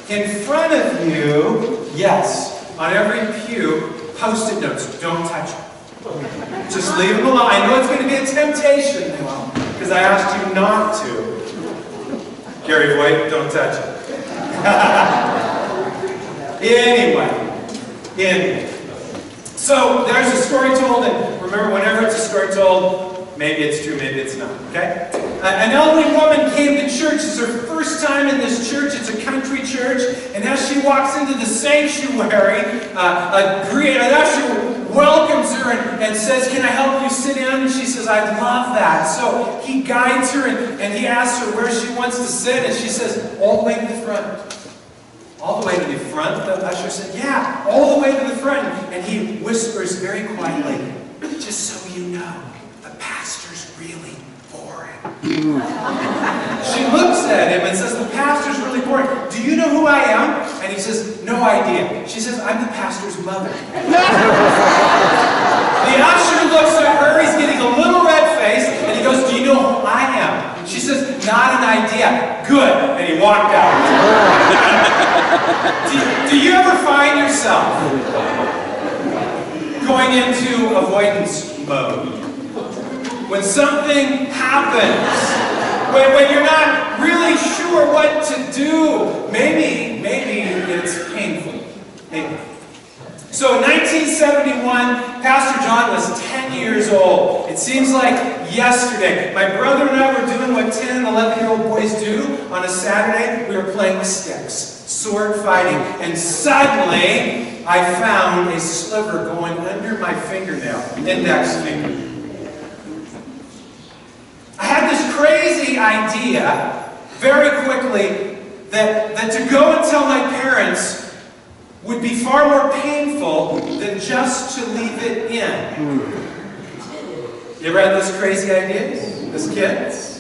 In front of you, yes, on every pew, Post-it notes. Don't touch them. Just leave them alone. I know it's going to be a temptation, because I asked you not to. Gary Voigt, don't touch it. Anyway. So there's a story told, and remember, whenever it's a story told, maybe it's true, maybe it's not, okay? An elderly woman came to church. It's her first time in this church. It's a country church. And as she walks into the sanctuary, an usher welcomes her and says, "Can I help you sit down?" And she says, "I'd love that." So he guides her and he asks her where she wants to sit. And she says, "All the way to the front." "All the way to the front?" The usher said, "Yeah, all the way to the front." And he whispers very quietly, "Just so you know, the pastor's really boring." She looks at him and says, "The pastor's really boring. Do you know who I am?" And he says, "No idea." She says, "I'm the pastor's mother." The usher looks at her, he's getting a little red-faced, and he goes, "Do you know who I am?" She says, "Not an idea." "Good." And he walked out. Do you ever find yourself going into avoidance mode? When something happens, when you're not really sure what to do, maybe it's painful. Maybe. So in 1971, Pastor John was 10 years old. It seems like yesterday. My brother and I were doing what 10 and 11-year-old boys do on a Saturday. We were playing with sticks, sword fighting, and suddenly I found a sliver going under my fingernail, index finger. I had this crazy idea very quickly that to go and tell my parents would be far more painful than just to leave it in. You ever had those crazy ideas as kids?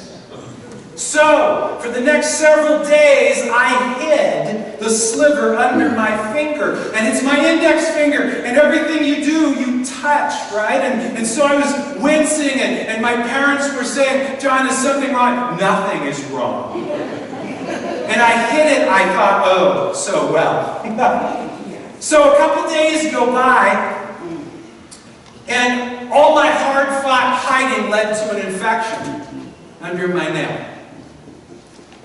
So, for the next several days, I hid the sliver under my finger. And it's my index finger. And everything you do, you touch, right? And so I was wincing, and my parents were saying, "John, is something wrong?" Nothing is wrong. And I hid it, I thought, oh, so well. So a couple days go by, and all my hard-fought hiding led to an infection under my nail.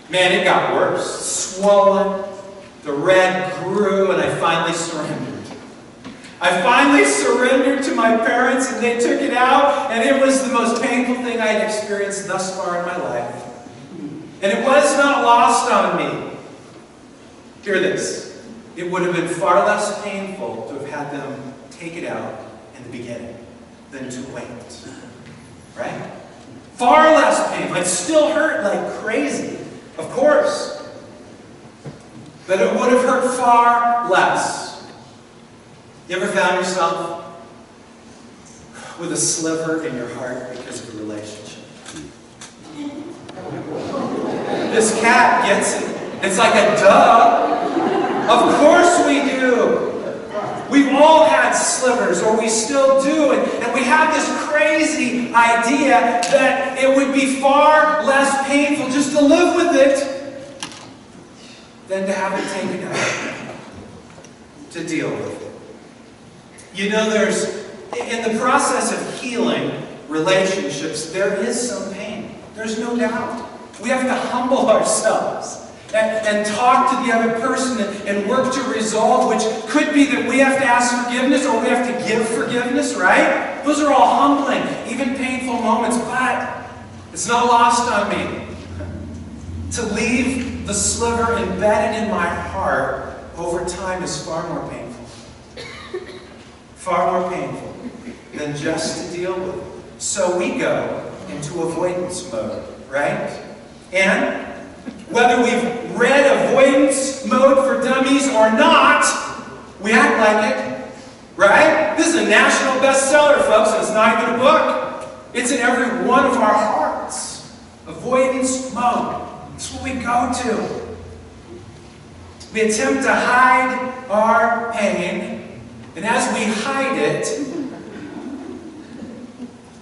Man, it got worse. Swollen, the red grew, and I finally surrendered. I finally surrendered to my parents, and they took it out, and it was the most painful thing I had experienced thus far in my life. And it was not lost on me. Hear this. It would have been far less painful to have had them take it out in the beginning than to wait. Right? Far less painful. It still hurt like crazy, of course. But it would have hurt far less. You ever found yourself with a sliver in your heart because of a relationship? This cat gets it. It's like a duh. Of course we do. We've all had slivers, or we still do, and we have this crazy idea that it would be far less painful just to live with it than to have it taken out, to deal with it. You know, in the process of healing relationships, there is some pain. There's no doubt. We have to humble ourselves and talk to the other person and work to resolve, which could be that we have to ask forgiveness or we have to give forgiveness, right? Those are all humbling, even painful moments, but it's not lost on me. To leave the sliver embedded in my heart over time is far more painful. Far more painful than just to deal with it. So we go into avoidance mode, right? And whether we've read Avoidance Mode for Dummies or not, we act like it, right? This is a national bestseller, folks, and it's not even a book. It's in every one of our hearts. Avoidance mode. It's what we go to. We attempt to hide our pain, and as we hide it,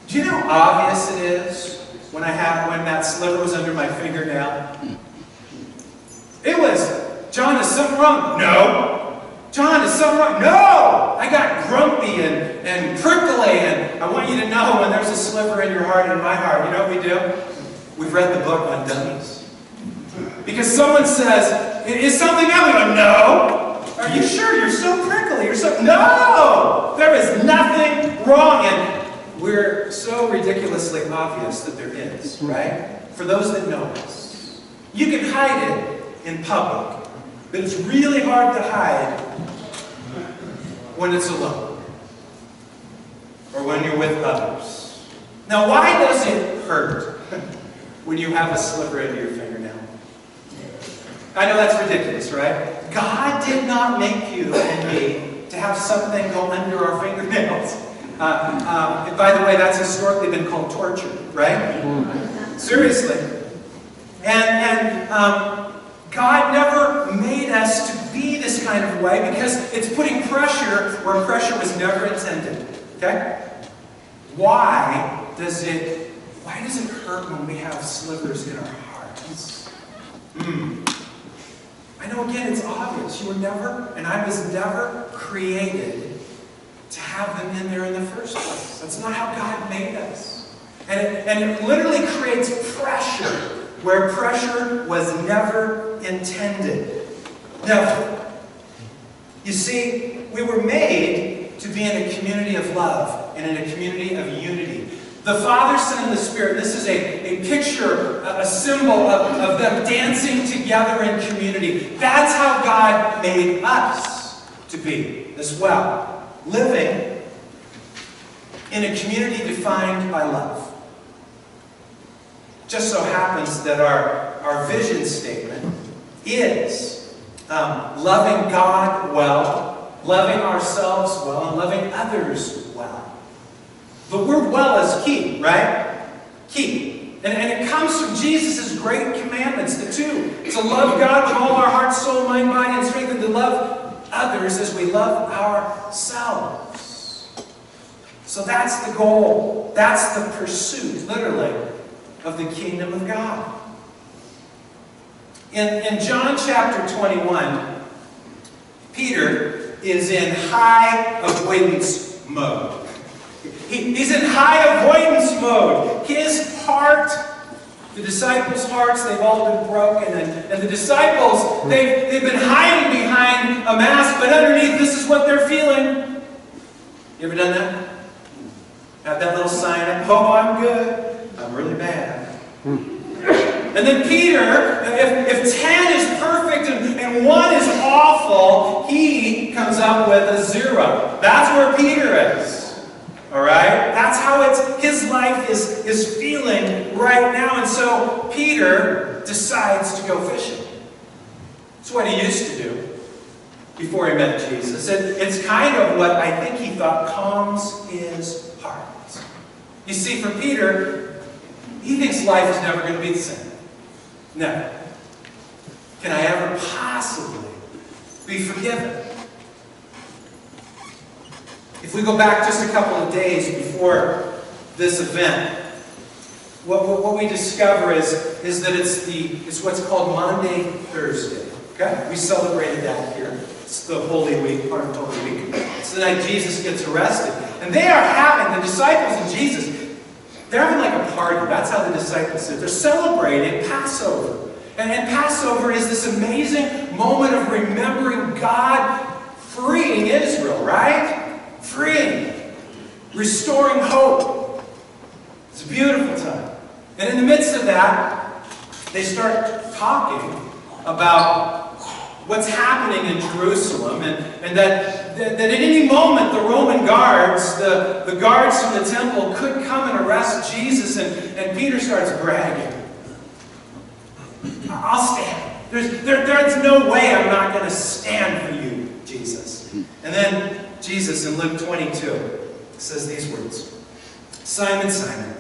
do you know how obvious it is when that sliver was under my fingernail? It was John, is something wrong? No. John, is something wrong? No. I got grumpy and prickly, and I want you to know when there's a sliver in your heart and in my heart, you know what we do? We've read the book on dummies. Because someone says, is something else? We go, no. Are you sure? You're so prickly. You're so... No! There is nothing wrong. And we're so ridiculously obvious that there is, right? For those that know us. You can hide it in public, but it's really hard to hide when it's alone. Or when you're with others. Now, why does it hurt when you have a sliver into your fingernail? I know that's ridiculous, right? God did not make you and me to have something go under our fingernails. By the way, that's historically been called torture, right? Seriously. And God never made us to be this kind of way because it's putting pressure where pressure was never intended. Okay? Why does it hurt when we have slivers in our hearts? I know, again, it's obvious. You were never, and I was never created to have them in there in the first place. That's not how God made us. And it literally creates pressure where pressure was never intended. Now, you see, we were made to be in a community of love and in a community of unity. The Father, Son, and the Spirit, this is a picture, a symbol of them dancing together in community. That's how God made us to be as well. Living in a community defined by love. Just so happens that our vision statement is loving God well, loving ourselves well, and loving others well. The word well is key, right? Key. And it comes from Jesus' great commandments, the two. To love God with all our heart, soul, mind, body, and strength, and to love others as we love ourselves. So that's the goal. That's the pursuit, literally, of the kingdom of God. In John chapter 21, Peter is in high avoidance mode. He's in high avoidance mode. His heart, the disciples' hearts, they've all been broken. And the disciples, they've been hiding behind a mask, but underneath this is what they're feeling. You ever done that? Have that little sign up, oh, I'm good. I'm really bad. And then Peter, if 10 is perfect and 1 is awful, he comes up with a 0. That's where Peter is. Alright? That's how his life is feeling right now. And so Peter decides to go fishing. It's what he used to do before he met Jesus. It's kind of what I think he thought calms his heart. You see, for Peter, he thinks life is never going to be the same. Never. Can I ever possibly be forgiven? If we go back just a couple of days before this event, what we discover is that it's what's called Maundy Thursday. Okay? We celebrated that here. It's the Holy Week, part of Holy Week. It's the night Jesus gets arrested. And they are having, the disciples and Jesus, they're having like a party. That's how the disciples said. They're celebrating Passover. And Passover is this amazing moment of remembering God freeing Israel, right? Freeing. Restoring hope. It's a beautiful time. And in the midst of that, they start talking about what's happening in Jerusalem, and that at any moment the Roman guards, the guards from the temple, could come and arrest Jesus, and Peter starts bragging. I'll stand. There's no way I'm not going to stand for you, Jesus. And then Jesus in Luke 22 says these words. Simon, Simon,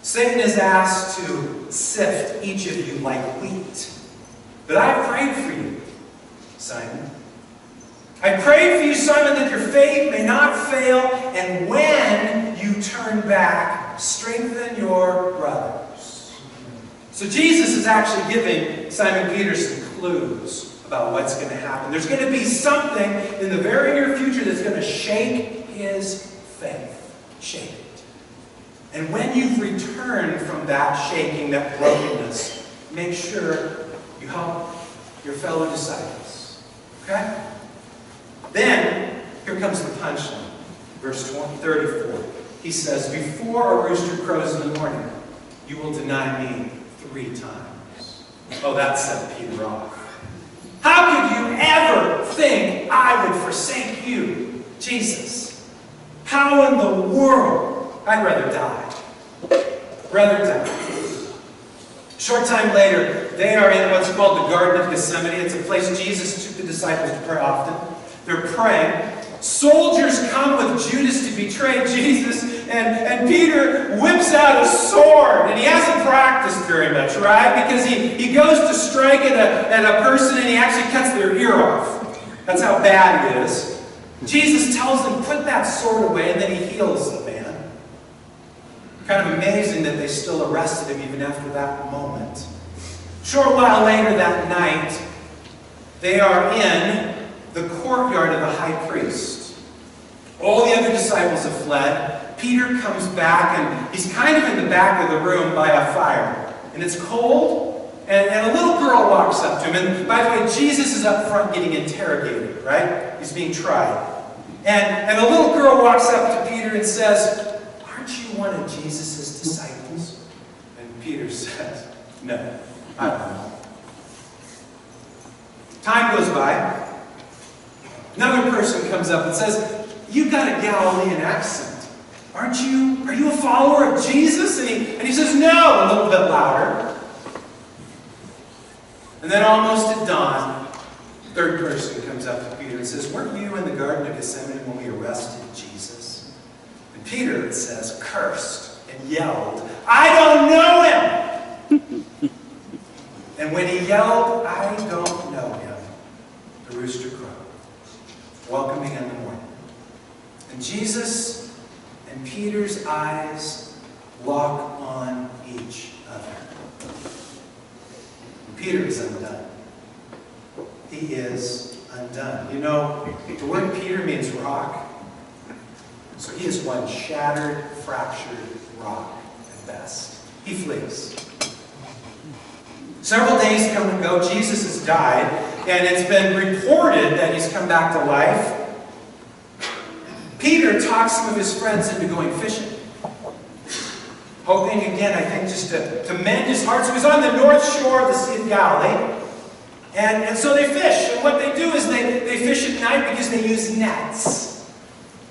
Satan is asked to sift each of you like wheat. But I prayed for you, Simon. I prayed for you, Simon, that your faith may not fail, and when you turn back, strengthen your brothers. So Jesus is actually giving Simon Peter some clues about what's going to happen. There's going to be something in the very near future that's going to shake his faith. Shake it. And when you've returned from that shaking, that brokenness, make sure you help your fellow disciples. Okay? Then, here comes the punchline. Verse 34. He says, before a rooster crows in the morning, you will deny me 3 times. Oh, that set Peter off. How could you ever think I would forsake you, Jesus? How in the world? I'd rather die. Rather die. A short time later, they are in what's called the Garden of Gethsemane. It's a place Jesus took the disciples to pray often. They're praying. Soldiers come with Judas to betray Jesus, and Peter whips out a sword, and he hasn't practiced very much, right? Because he goes to strike at a person, and he actually cuts their ear off. That's how bad it is. Jesus tells them, put that sword away, and then he heals the man. Kind of amazing that they still arrested him even after that moment. A short while later that night, they are in the courtyard of the high priest. All the other disciples have fled. Peter comes back, and he's kind of in the back of the room by a fire. And it's cold, and a little girl walks up to him. And by the way, Jesus is up front getting interrogated, right? He's being tried. And a little girl walks up to Peter and says, aren't you one of Jesus' disciples? And Peter says, no, I don't know. Time goes by. Another person comes up and says, you've got a Galilean accent. Are you a follower of Jesus? And he says, no, a little bit louder. And then almost at dawn, a third person comes up to Peter and says, weren't you in the Garden of Gethsemane when we arrested Jesus? And Peter, it says, cursed and yelled, I don't know him! And when he yelled, I don't know him, the rooster crowed, welcoming in the morning. And Jesus and Peter's eyes lock on each other. And Peter is undone. He is undone. You know, the word Peter means rock. So he is one shattered, fractured rock at best. He flees. Several days come and go. Jesus has died, and it's been reported that he's come back to life. Peter talks some of his friends into going fishing. Hoping, again, I think, just to mend his heart. So he's on the north shore of the Sea of Galilee. And so they fish. And what they do is they fish at night because they use nets.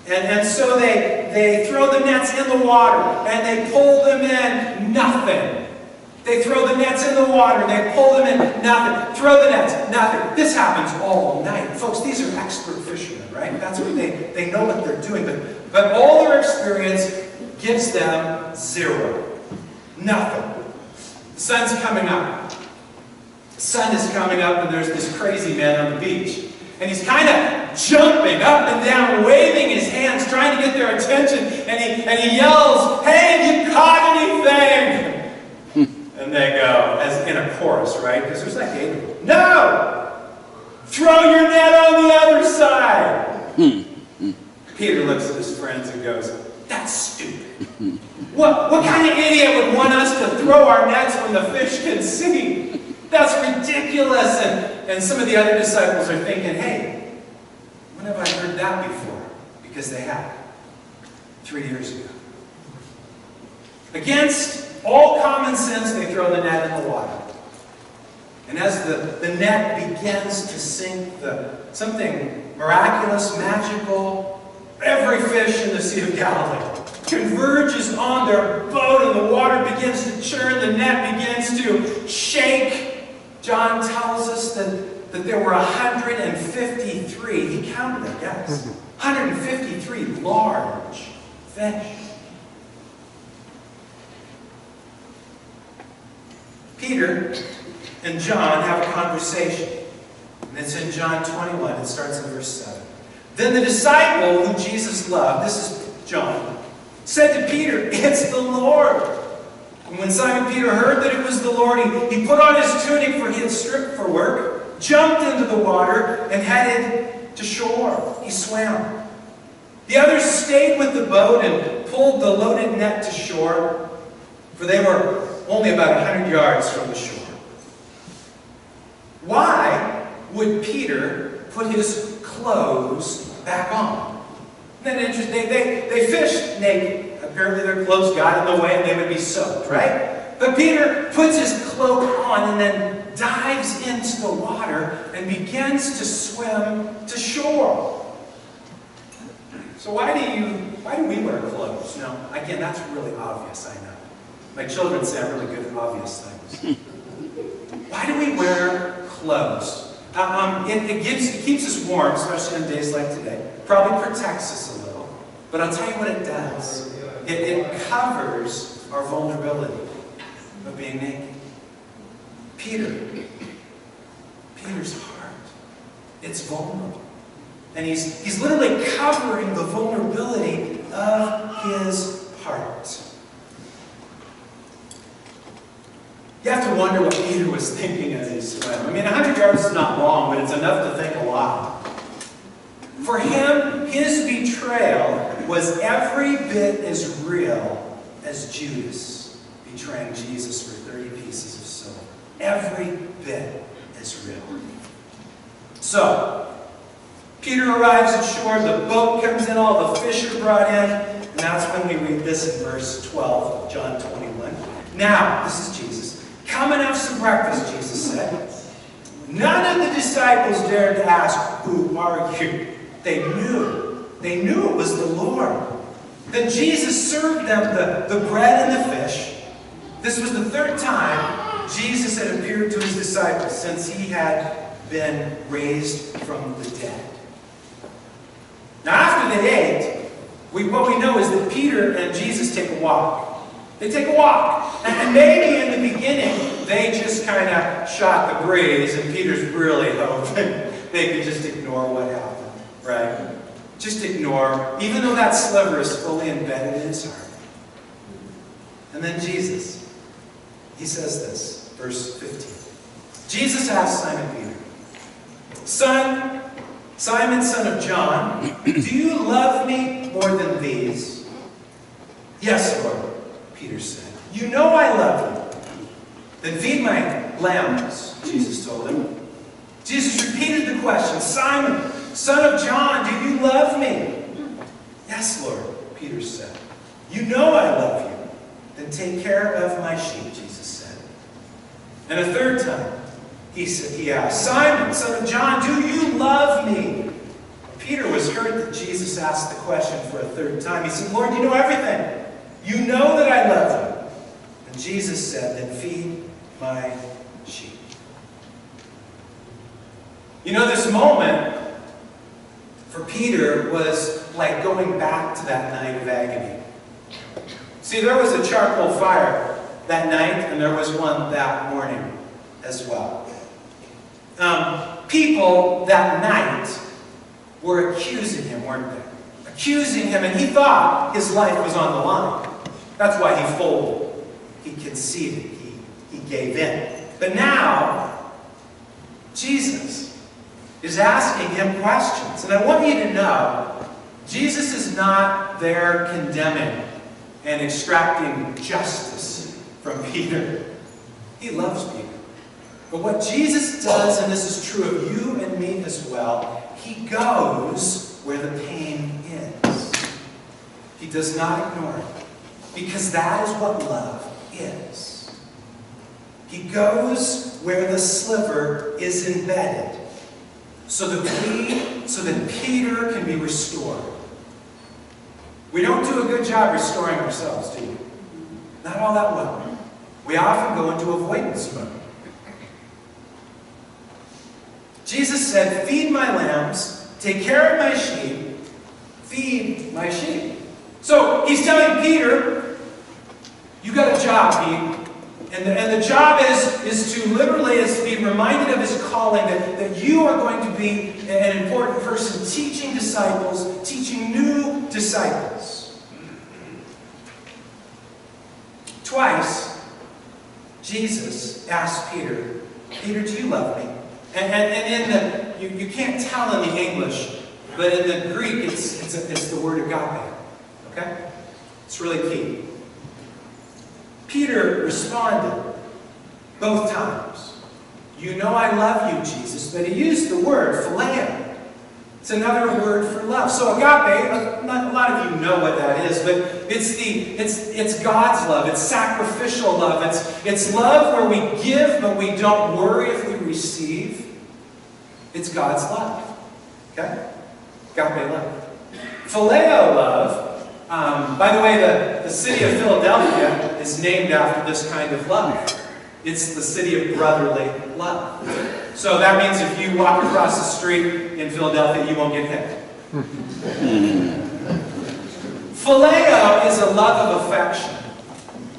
And so they throw the nets in the water. And they pull them in. Nothing. They throw the nets in the water, and they pull them in, nothing. Throw the nets, nothing. This happens all night. Folks, these are expert fishermen, right? That's what they know what they're doing. But all their experience gives them zero. Nothing. The sun's coming up. The sun is coming up, and there's this crazy man on the beach. And he's kind of jumping up and down, waving his hands, trying to get their attention. And he yells, hey, have you caught anything? And they go, as in a chorus, right? Because there's like Gaiter. No! Throw your net on the other side! Peter looks at his friends and goes, that's stupid. What kind of idiot would want us to throw our nets when the fish can see? That's ridiculous. And some of the other disciples are thinking, hey, when have I heard that before? Because they have. 3 years ago. Against all common sense, they throw the net in the water. And as the net begins to sink, something miraculous, magical, every fish in the Sea of Galilee converges on their boat, and the water begins to churn, the net begins to shake. John tells us that there were 153, he counted them, yes, 153 large fish. Peter and John have a conversation. And it's in John 21. It starts in verse 7. Then the disciple who Jesus loved, this is John, said to Peter, it's the Lord. And when Simon Peter heard that it was the Lord, he put on his tunic, for he had stripped for work, jumped into the water and headed to shore. He swam. The others stayed with the boat and pulled the loaded net to shore, for they were only about 100 yards from the shore. Why would Peter put his clothes back on? Isn't that interesting? They fished naked. Apparently their clothes got in the way and they would be soaked, right? But Peter puts his cloak on and then dives into the water and begins to swim to shore. So why do we wear clothes? Now, again, that's really obvious, I know. My children say I'm really good at obvious things. Why do we wear clothes? It keeps us warm, especially on days like today. Probably protects us a little. But I'll tell you what it does. It covers our vulnerability of being naked. Peter's heart, it's vulnerable. And he's literally covering the vulnerability of his heart. You have to wonder what Peter was thinking as he swam. I mean, 100 yards is not long, but it's enough to think a lot. For him, his betrayal was every bit as real as Judas betraying Jesus for 30 pieces of silver. Every bit as real. So, Peter arrives at shore, the boat comes in, all the fish are brought in, and that's when we read this in verse 12 of John 21. Now, this is Jesus. Come and have some breakfast, Jesus said. None of the disciples dared to ask, who are you? They knew it was the Lord. Then Jesus served them the bread and the fish. This was the third time Jesus had appeared to his disciples since he had been raised from the dead. Now after they ate, what we know is that Peter and Jesus take a walk. They take a walk. And maybe in the beginning, they just kind of shot the breeze, and Peter's really hoping they could just ignore what happened, right? Just ignore, even though that sliver is fully embedded in his heart. And then Jesus, he says this, verse 15. Jesus asked Simon Peter, Simon, son of John, do you love me more than these? Yes, Lord, Peter said. You know I love you. Then feed my lambs, Jesus told him. Jesus repeated the question, Simon, son of John, do you love me? Yes, Lord, Peter said. You know I love you. Then take care of my sheep, Jesus said. And a third time, he asked, Simon, son of John, do you love me? Peter was hurt that Jesus asked the question for a third time. He said, Lord, you know everything. You know that I love you. And Jesus said, then feed my sheep. You know, this moment for Peter was like going back to that night of agony. See, there was a charcoal fire that night, and there was one that morning as well. People that night were accusing him, weren't they? Accusing him, and he thought his life was on the line. That's why he folded. He conceded. He gave in. But now, Jesus is asking him questions. And I want you to know, Jesus is not there condemning and extracting justice from Peter. He loves Peter. But what Jesus does, and this is true of you and me as well, he goes where the pain is. He does not ignore it. Because that is what love is. He goes where the sliver is embedded so that Peter can be restored. We don't do a good job restoring ourselves, do we? Not all that well. We often go into avoidance mode. Jesus said, feed my lambs, take care of my sheep, feed my sheep. So he's telling Peter, you got a job, Pete. And the job is to literally be reminded of his calling, that you are going to be an important person teaching disciples, teaching new disciples. Twice, Jesus asked Peter, Peter, do you love me? And in the, you can't tell in the English, but in the Greek, it's the word agape. Okay? It's really key. Peter responded both times. You know I love you, Jesus, but he used the word phileo. It's another word for love. So agape, a lot of you know what that is, but it's God's love. It's sacrificial love. It's love where we give, but we don't worry if we receive. It's God's love. Okay? Agape love. Phileo love, by the way, the city of Philadelphia is named after this kind of love. It's the city of brotherly love. So that means if you walk across the street in Philadelphia, you won't get hit. Phileo is a love of affection.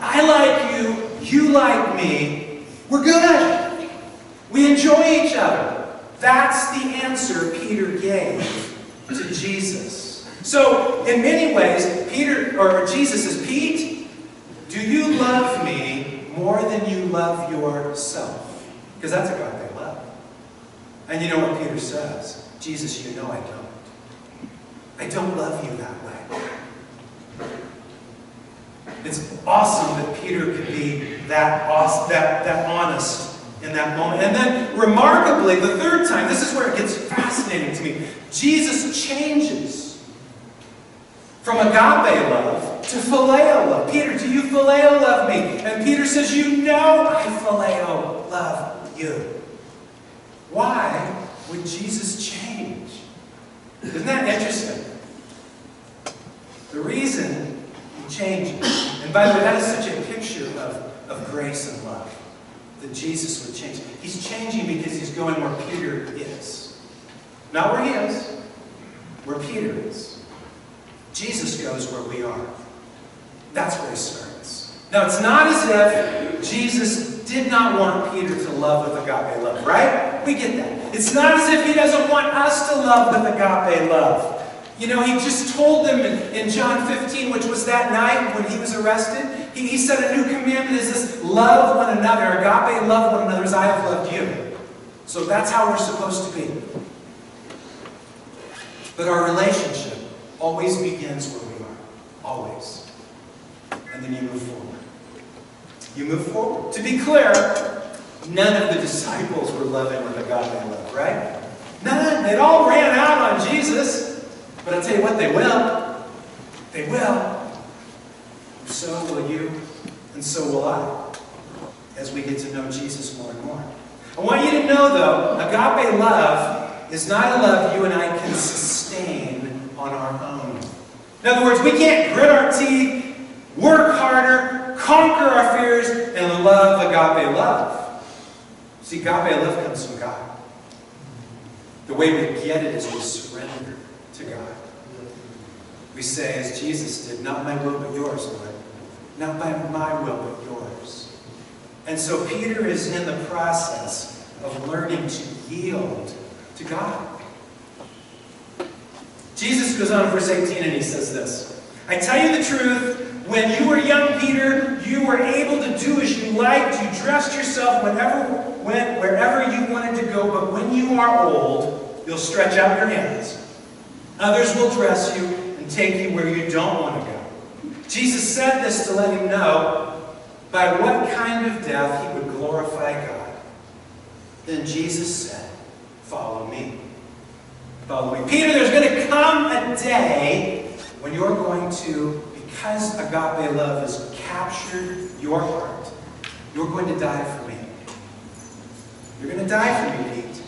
I like you, you like me, we're good. We enjoy each other. That's the answer Peter gave to Jesus. So in many ways, Jesus says, Pete, do you love me more than you love yourself? Because that's agape love. And you know what Peter says? Jesus, you know I don't. I don't love you that way. It's awesome that Peter could be that awesome, that honest in that moment. And then, remarkably, the third time, this is where it gets fascinating to me. Jesus changes from agape love to phileo love. Peter, do you phileo love me? And Peter says, you know I phileo love you. Why would Jesus change? Isn't that interesting? The reason he changes, and by the way, that is such a picture of grace and love, that Jesus would change. He's changing because he's going where Peter is. Not where he is, where Peter is. Jesus goes where we are. That's where he starts. Now, it's not as if Jesus did not want Peter to love with agape love, right? We get that. It's not as if he doesn't want us to love with agape love. You know, he just told them in John 15, which was that night when he was arrested, he said a new commandment is this: love one another. Agape, love one another as I have loved you. So that's how we're supposed to be. But our relationship always begins where we are. Always. And then you move forward. You move forward. To be clear, none of the disciples were loving with agape love, right? None. They'd all ran out on Jesus. But I'll tell you what, they will. They will. So will you, and so will I, as we get to know Jesus more and more. I want you to know, though, agape love is not a love you and I can sustain on our own. In other words, we can't grit our teeth, work harder, conquer our fears, and love agape love. See, agape love comes from God. The way we get it is we surrender to God. We say, as Jesus did, not my will but yours, Lord. Not by my will but yours. And so Peter is in the process of learning to yield to God. Jesus goes on in verse 18 and he says this: I tell you the truth, when you were young, Peter, you were able to do as you liked. You dressed yourself wherever you wanted to go. But when you are old, you'll stretch out your hands. Others will dress you and take you where you don't want to go. Jesus said this to let him know by what kind of death he would glorify God. Then Jesus said, follow me. Follow me. Peter, there's going to come a day when you're going to, because agape love has captured your heart, you're going to die for me. You're going to die for me, Pete.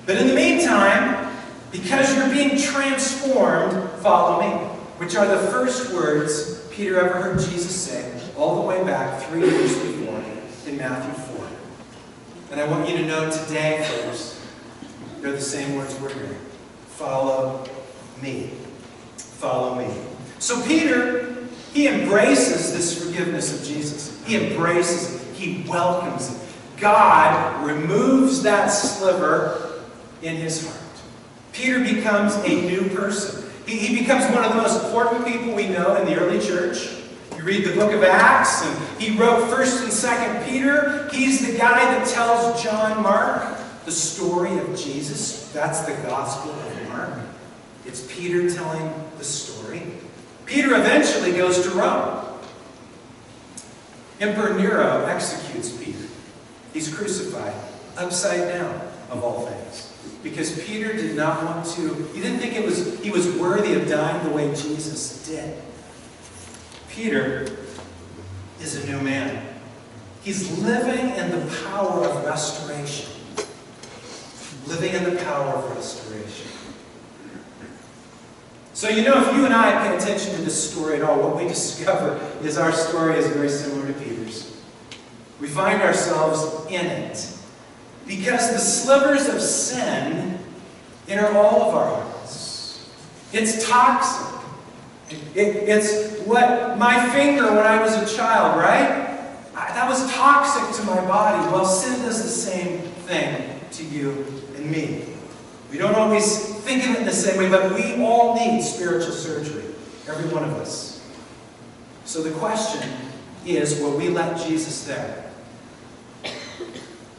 But in the meantime, because you're being transformed, follow me. Which are the first words Peter ever heard Jesus say all the way back 3 years before in Matthew 4. And I want you to know today, folks, they're the same words we're hearing. Follow me. Follow me. So Peter, he embraces this forgiveness of Jesus. He embraces it. He welcomes it. God removes that sliver in his heart. Peter becomes a new person. He becomes one of the most important people we know in the early church. You read the book of Acts, and he wrote 1st and 2nd Peter. He's the guy that tells John Mark the story of Jesus. That's the Gospel of Mark. It's Peter telling the story. Peter eventually goes to Rome. Emperor Nero executes Peter. He's crucified upside down, of all things. Because Peter did not want to, he didn't think he was worthy of dying the way Jesus did. Peter is a new man. He's living in the power of restoration. Living in the power of restoration. So if you and I pay attention to this story at all, what we discover is our story is very similar to Peter's. We find ourselves in it. Because the slivers of sin enter all of our hearts. It's toxic. It's what my finger when I was a child, right? That was toxic to my body. Well, sin does the same thing to you and me. We don't always think of it in the same way, but we all need spiritual surgery. Every one of us. So the question is, will we let Jesus there?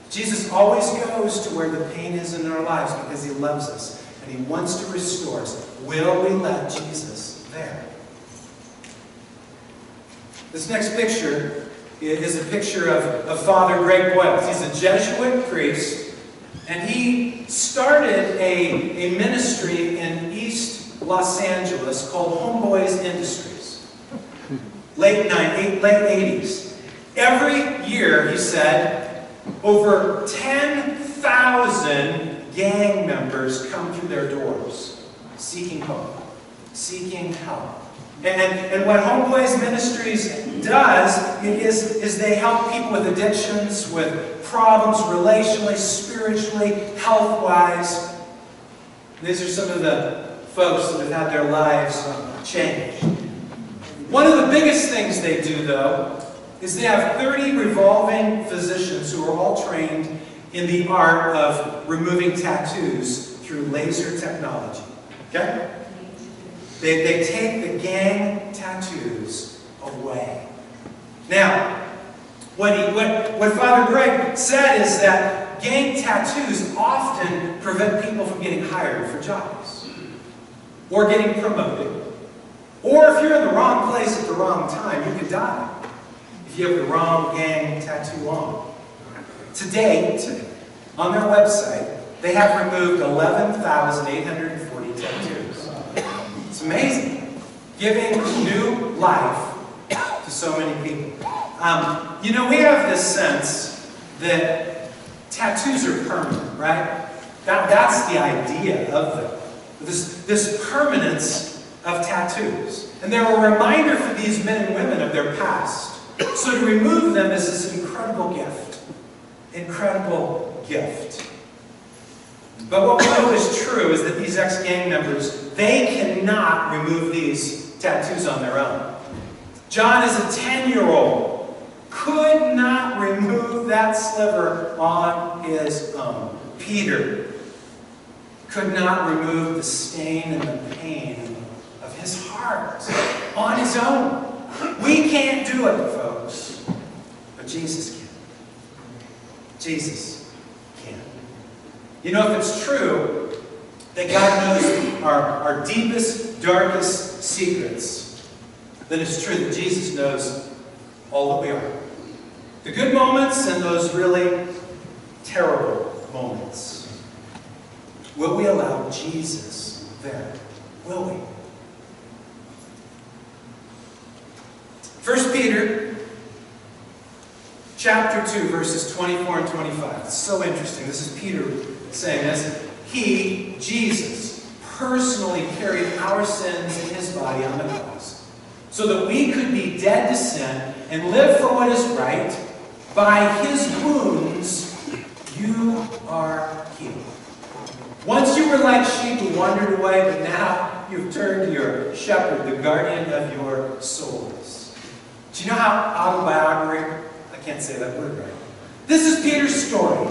Jesus always goes to where the pain is in our lives because he loves us and he wants to restore us. Will we let Jesus there? This next picture is a picture of Father Greg Boyles. He's a Jesuit priest, and he started a ministry in East Los Angeles called Homeboys Industries. Late 80s. Every year, he said, over 10,000 gang members come through their doors, seeking hope, seeking help. And what Homeboys Ministries does is they help people with addictions, with problems relationally, spiritually, health-wise. These are some of the folks that have had their lives changed. One of the biggest things they do, though, is they have 30 revolving physicians who are all trained in the art of removing tattoos through laser technology. Okay? They take the gang tattoos away. Now, what Father Greg said is that gang tattoos often prevent people from getting hired for jobs, or getting promoted, or if you're in the wrong place at the wrong time, you could die if you have the wrong gang tattoo on. To date, on their website, they have removed 11,840 tattoos. It's amazing. Giving new life to so many people. We have this sense that tattoos are permanent, right? That's the idea of them. This permanence of tattoos. And they're a reminder for these men and women of their past. So to remove them is this incredible gift. Incredible gift. But what we know is true is that these ex-gang members, they cannot remove these tattoos on their own. John is a 10-year-old. Could not remove that sliver on his own. Peter could not remove the stain and the pain of his heart on his own. We can't do it, folks. But Jesus can. Jesus can. If it's true that God knows our deepest, darkest secrets, then it's true that Jesus knows all that we are. The good moments and those really terrible moments. Will we allow Jesus there? Will we? 1 Peter chapter 2, verses 24 and 25. It's so interesting. This is Peter saying this. He, Jesus, personally carried our sins in his body on the cross, so that we could be dead to sin and live for what is right. By his wounds, you are healed. Once you were like sheep who wandered away, but now you've turned to your shepherd, the guardian of your souls. Do you know how autobiography? I can't say that word right. This is Peter's story.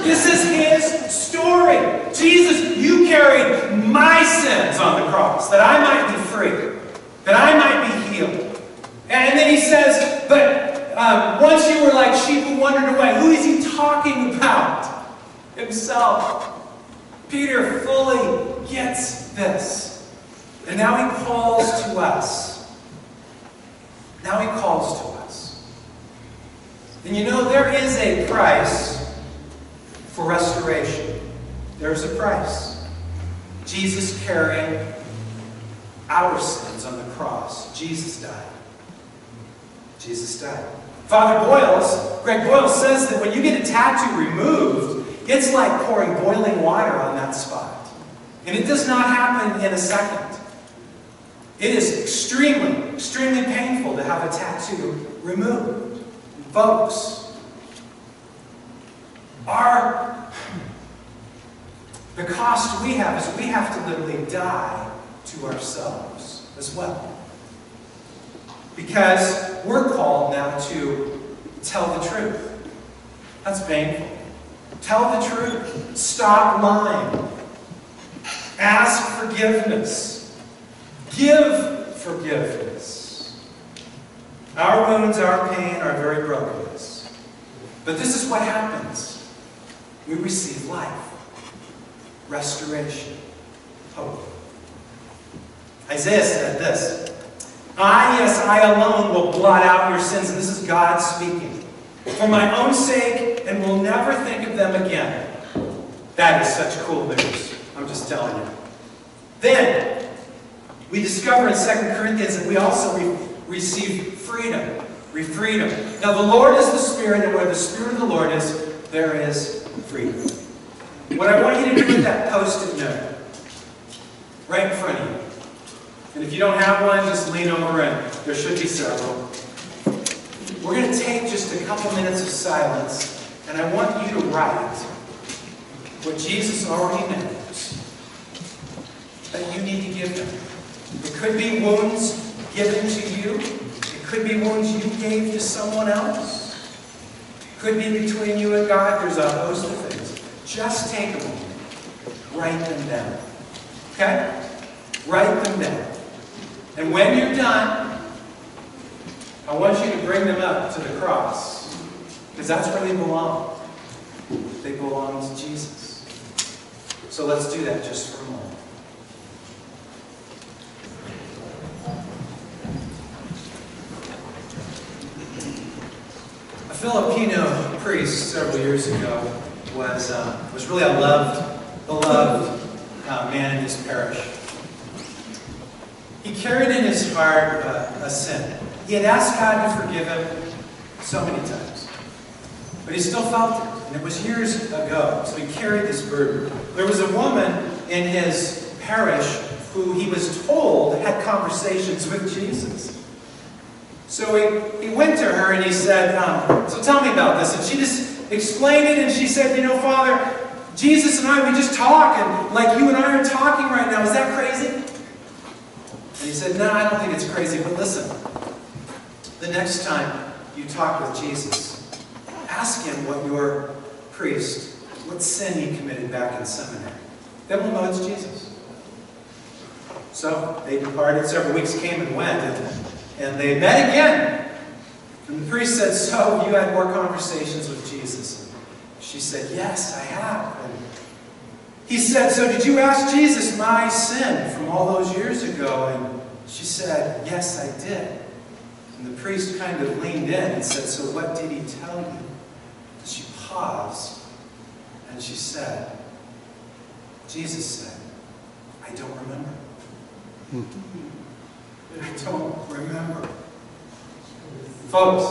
This is his story. Jesus, you carried my sins on the cross, that I might be free, that I might be healed. And then he says, but once you were like sheep who wandered away. Who is he talking about? himself. Peter fully gets this. And now he calls to us. Now he calls to us. And you know, there is a price for restoration. There's a price. Jesus carrying our sins on the cross. Jesus died. Jesus died. Greg Boyle says that when you get a tattoo removed, it's like pouring boiling water on that spot. And it does not happen in a second. It is extremely, extremely painful to have a tattoo removed. Folks, the cost we have is we have to literally die to ourselves as well. Because we're called now to tell the truth. That's painful. Tell the truth. Stop lying. Ask forgiveness. Give forgiveness. Our wounds, our pain, our very brokenness. But this is what happens. We receive life. Restoration. Hope. Isaiah said this. I alone will blot out your sins. And this is God speaking. For my own sake, and will never think of them again. That is such cool news. I'm just telling you. Then, we discover in 2 Corinthians that we also receive freedom. Freedom. Now the Lord is the Spirit, and where the Spirit of the Lord is, there is freedom. What I want you to do with that post-it note, right in front of you. And if you don't have one, just lean over and there should be several. We're going to take just a couple minutes of silence, and I want you to write what Jesus already knows that you need to give him. It could be wounds given to you. It could be wounds you gave to someone else. It could be between you and God. There's a host of things. Just take a moment. Write them down. Okay? Write them down. And when you're done, I want you to bring them up to the cross. Because that's where they belong. They belong to Jesus. So let's do that just for a moment. A Filipino priest several years ago was really a beloved man in his parish. He carried in his heart a sin. He had asked God to forgive him so many times. But he still felt it. And it was years ago. So he carried this burden. There was a woman in his parish who he was told had conversations with Jesus. So he went to her and he said, so tell me about this. And she just explained it and she said, you know, Father, Jesus and I, we just talk and like you and I are talking right now. Is that crazy? And he said, no, I don't think it's crazy, but listen. The next time you talk with Jesus, ask him what sin he committed back in seminary. Then we'll know it's Jesus. So they departed. Several weeks came and went, and they met again. And the priest said, so you had more conversations with Jesus? And she said, yes, I have. And he said, so did you ask Jesus my sin from all those years ago? And she said, yes, I did. And the priest kind of leaned in and said, so what did he tell you? And she paused, and she said, Jesus said, I don't remember. I don't remember. Folks,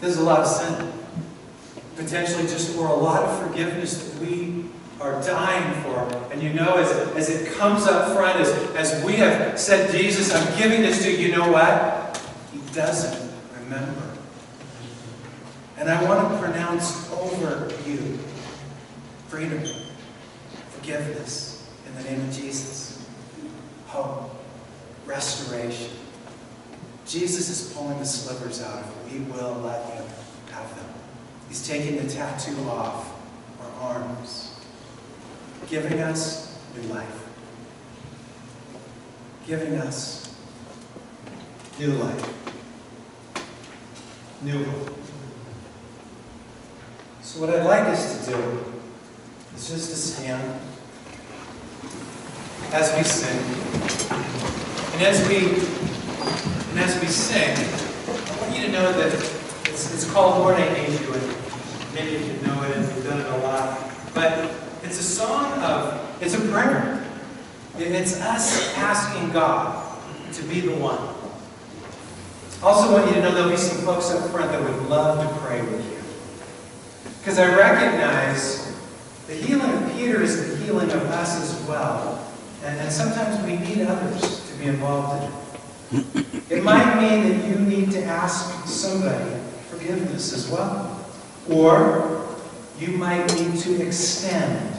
there's a lot of sin. Potentially just for a lot of forgiveness that we are dying for. And you know, as it comes up front, as we have said, Jesus, I'm giving this to you, you know what? He doesn't remember. And I want to pronounce over you freedom, forgiveness, in the name of Jesus. Hope, restoration. Jesus is pulling the slivers out of you. He will let you have them. He's taking the tattoo off our arms, giving us new life. Giving us new life. New hope. So what I'd like us to do is just to stand as we sing. And as we sing, I want you to know that it's called Lord, I Need You, and many of you know it and you've done it a lot. But it's a song it's a prayer. It's us asking God to be the one. I also want you to know there'll be some folks up front that would love to pray with you. Because I recognize the healing of Peter is the healing of us as well. And sometimes we need others to be involved in it. It might mean that you need to ask somebody forgiveness as well. Or you might need to extend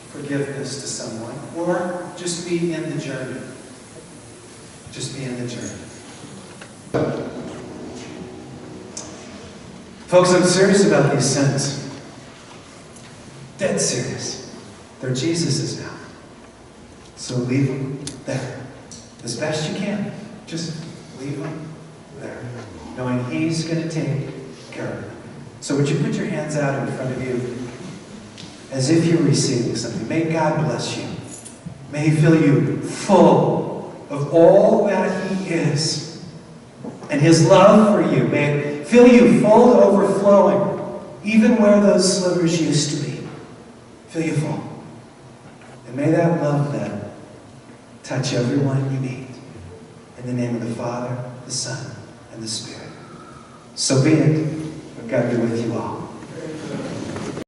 forgiveness to someone. Or just be in the journey. Just be in the journey. Folks, I'm serious about these sins. Dead serious. They're Jesus's now. So leave them there. As best you can. Just leave them there. Knowing He's going to take care of them. So would you put your hands out in front of you as if you're receiving something. May God bless you. May He fill you full of all that He is. And His love for you. May it fill you full to overflowing. Even where those slivers used to be. Fill you full. And may that love then touch everyone you meet. In the name of the Father, the Son, and the Spirit. So be it. But God be with you all.